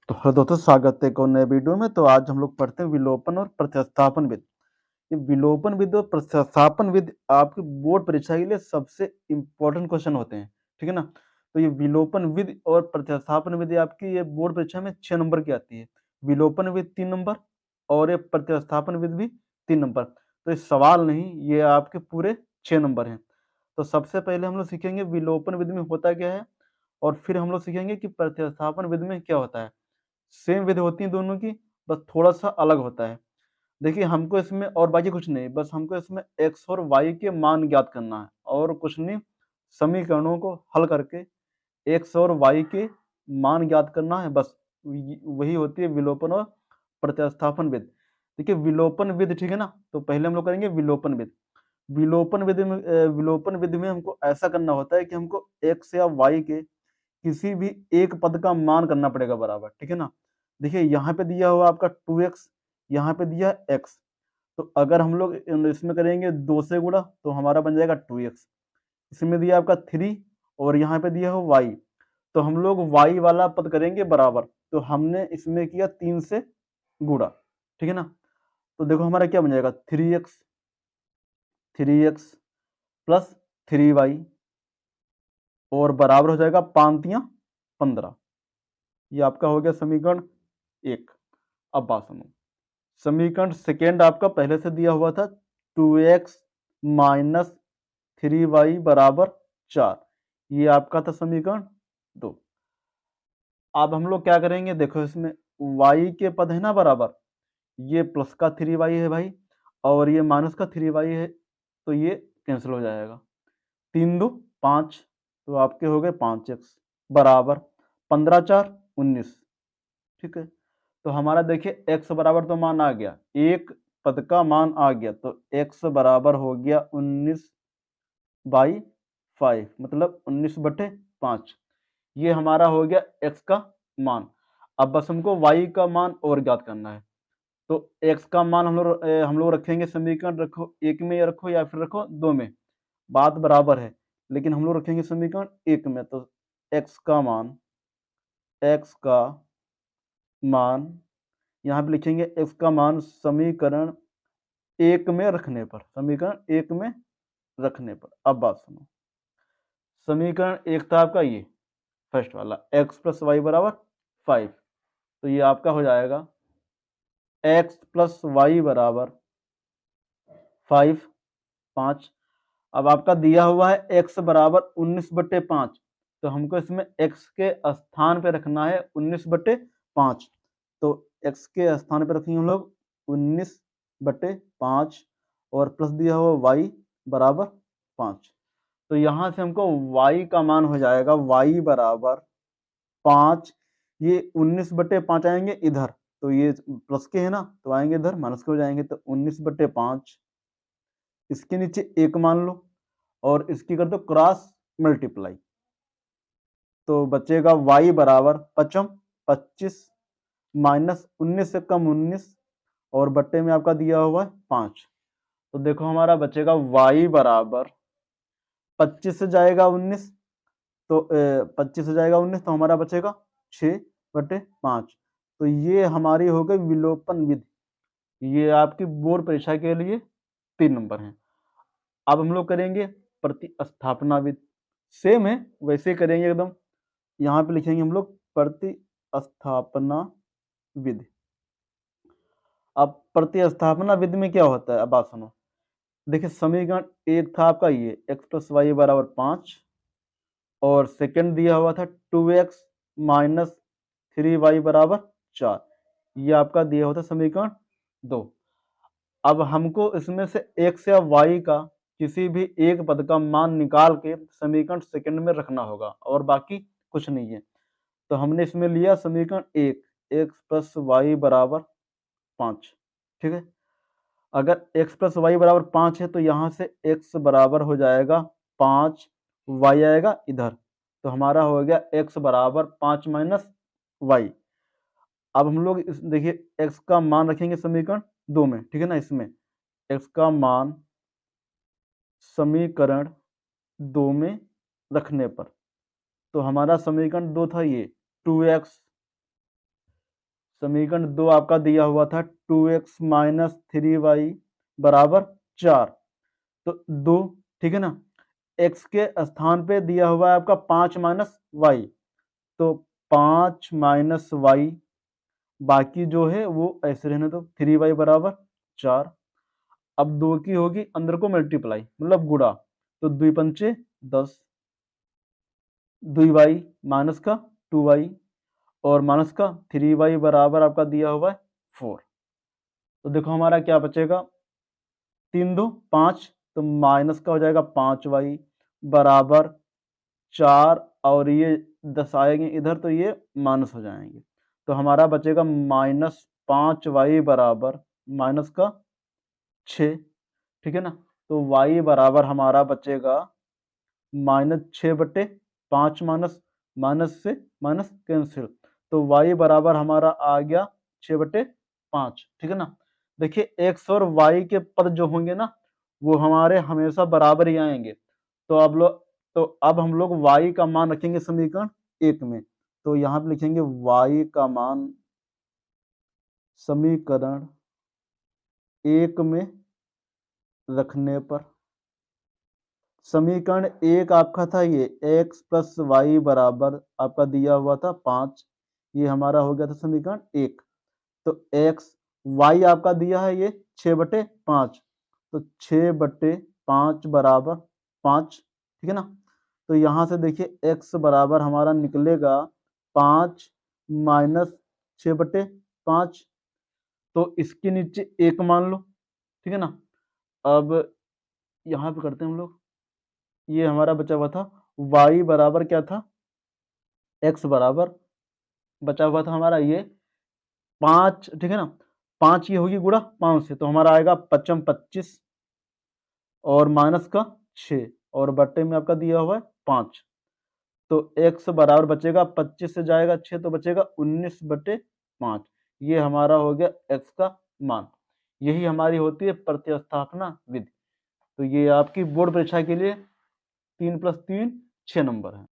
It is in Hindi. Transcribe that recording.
तो हेलो दोस्तों, स्वागत है एक और नए वीडियो में। तो आज हम लोग पढ़ते हैं विलोपन और प्रतिस्थापन विधि। ये विलोपन विधि और प्रतिस्थापन विधि आपकी बोर्ड परीक्षा के लिए सबसे इम्पोर्टेंट क्वेश्चन होते हैं, ठीक है ना। तो ये विलोपन विधि और प्रतिस्थापन विधि आपकी ये बोर्ड परीक्षा में 6 नंबर की आती है। विलोपन विधि 3 नंबर और ये प्रतिस्थापन विधि भी 3 नंबर। तो ये सवाल नहीं, ये आपके पूरे 6 नंबर हैं। तो सबसे पहले हम लोग सीखेंगे विलोपन विधि में होता क्या है, और फिर हम लोग सीखेंगे कि प्रतिस्थापन विधि में क्या होता है। सेम विधि होती है दोनों की, बस थोड़ा-सा अलग होता है। देखिए, हमको इसमें और बाकी कुछ नहीं, बस हमको इसमें x और y के मान ज्ञात करना है और कुछ नहीं। समीकरणों को हल करके x और y के मान ज्ञात करना है, बस वही होती है विलोपन और प्रतिस्थापन विधि। देखिए, विलोपन विधि, ठीक है ना, तो पहले हम लोग करेंगे विलोपन विधि। विलोपन विधि में हमको ऐसा करना होता है कि हमको x या y के किसी भी एक पद का मान करना पड़ेगा बराबर, ठीक है ना। देखिए, यहाँ पे दिया हुआ आपका 2x, यहाँ पे दिया है x। तो अगर हम लोग इसमें करेंगे 2 से गुणा तो हमारा बन जाएगा 2x। इसमें दिया आपका 3 और यहाँ पे दिया हो y, तो हम लोग y वाला पद करेंगे बराबर। तो हमने इसमें किया 3 से गुणा, ठीक है ना। तो देखो हमारा क्या बन जाएगा, 3x प्लस 3y और बराबर हो जाएगा 5 तियां 15। ये आपका हो गया समीकरण 1। अब बात सुनो, समीकरण सेकेंड आपका पहले से दिया हुआ था 2x माइनस 3y बराबर 4। ये आपका था समीकरण 2। अब हम लोग क्या करेंगे, देखो इसमें y के पद है ना बराबर, ये प्लस का 3y है भाई और ये माइनस का 3y है, तो ये कैंसिल हो जाएगा। 3 दो 5, तो आपके हो गए 5x बराबर 15 4 19, ठीक है। तो हमारा देखिए x बराबर तो मान आ गया, एक पद का मान आ गया, तो x बराबर हो गया 19/5, मतलब 19/5। ये हमारा हो गया x का मान। अब बस हमको y का मान और ज्ञात करना है। तो x का मान हम लोग रखेंगे, समीकरण रखो 1 में रखो या फिर रखो 2 में, बात बराबर है, लेकिन हम लोग रखेंगे समीकरण 1 में। तो x का मान यहाँ पे लिखेंगे, x का मान समीकरण 1 में रखने पर, समीकरण 1 में रखने पर। अब बात सुनो, समीकरण 1 था आपका ये फर्स्ट वाला, x प्लस वाई बराबर 5। तो ये आपका हो जाएगा x प्लस वाई बराबर 5। अब आपका दिया हुआ है x बराबर 19/5, तो हमको इसमें x के स्थान पे रखना है 19/5। तो x के स्थान पे रखेंगे हम लोग 19/5 और प्लस दिया हुआ y बराबर 5। तो यहाँ से हमको y का मान हो जाएगा y बराबर 5। ये 19/5 आएंगे इधर, तो ये प्लस के है ना, तो आएंगे इधर माइनस के हो जाएंगे, तो 19/5 इसके नीचे 1 मान लो और इसकी कर दो क्रॉस मल्टीप्लाई। तो बचेगा y बराबर 25 माइनस 19 से कम 19 और बट्टे में आपका दिया हुआ है 5। तो देखो हमारा बचेगा y बराबर 25 से जाएगा 19, तो 25 से जाएगा 19, तो हमारा बचेगा 6/5। तो ये हमारी हो गई विलोपन विधि। ये आपकी बोर्ड परीक्षा के लिए 3 नंबर हैं। अब हम लोग करेंगे प्रतिस्थापना विधि, सेम है वैसे करेंगे एकदम। यहाँ पे लिखेंगे हम लोग प्रतिस्थापना विधि। अब प्रतिस्थापना विधि में क्या होता है, अब बात सुनो। देखिए, समीकरण 1 था आपका ये x प्लस वाई बराबर 5 और सेकंड दिया हुआ था 2x माइनस 3y बराबर 4। ये आपका दिया हुआ था समीकरण 2। अब हमको इसमें से x या y का किसी भी एक पद का मान निकाल के समीकरण सेकंड में रखना होगा और बाकी कुछ नहीं है। तो हमने इसमें लिया समीकरण 1, x प्लस वाई बराबर 5, ठीक है। अगर x प्लस वाई बराबर 5 है तो यहाँ से x बराबर हो जाएगा 5, y आएगा इधर, तो हमारा हो गया x बराबर 5 माइनस वाई। अब हम लोग इस देखिए x का मान रखेंगे समीकरण 2 में, ठीक है ना। इसमें x का मान समीकरण 2 में रखने पर, तो हमारा समीकरण 2 था ये 2x समीकरण 2 आपका दिया हुआ था 2x माइनस 3y बराबर 4। तो 2, ठीक है ना, x के स्थान पे दिया हुआ है आपका 5 माइनस वाई, तो 5 माइनस वाई, बाकी जो है वो ऐसे रहने दो, 3y बराबर 4। अब 2 की होगी अंदर को मल्टीप्लाई मतलब गुणा, तो 2 पंचे 10, 2y माइनस का 2y और माइनस का 3y बराबर आपका दिया हुआ है 4। तो देखो हमारा क्या बचेगा, 3 2 5, तो माइनस का हो जाएगा 5y बराबर 4, और ये 10 आएंगे इधर तो ये माइनस हो जाएंगे, तो हमारा बचेगा माइनस 5y बराबर माइनस का 6, ठीक है ना। तो y बराबर हमारा बचेगा माइनस 6/5, माइनस माइनस से माइनस कैंसिल, तो y बराबर हमारा आ गया 6/5, ठीक है ना। देखिए x और y के पद जो होंगे ना वो हमारे हमेशा बराबर ही आएंगे, तो अब हम लोग y का मान रखेंगे समीकरण 1 में, तो यहाँ पे लिखेंगे y का मान समीकरण 1 में रखने पर, समीकरण 1 आपका था ये x प्लस वाई बराबर आपका दिया हुआ था 5, ये हमारा हो गया था समीकरण 1। तो x y आपका दिया है ये 6/5, तो 6/5 बराबर 5, ठीक है ना। तो यहाँ से देखिए x बराबर हमारा निकलेगा 5 माइनस 6/5, तो इसके नीचे 1 मान लो, ठीक है ना। अब यहाँ पे करते हैं हम लोग, ये हमारा बचा हुआ था y बराबर क्या था, x बराबर बचा हुआ था हमारा ये 5, ठीक है ना। 5 ये होगी गुणा 5 से, तो हमारा आएगा 5 25 और माइनस का 6 और बट्टे में आपका दिया हुआ है 5, तो x बराबर बचेगा 25 से जाएगा 6 तो बचेगा 19/5, ये हमारा हो गया x का मान। यही हमारी होती है प्रतिस्थापना विधि। तो ये आपकी बोर्ड परीक्षा के लिए 3 + 3 6 नंबर है।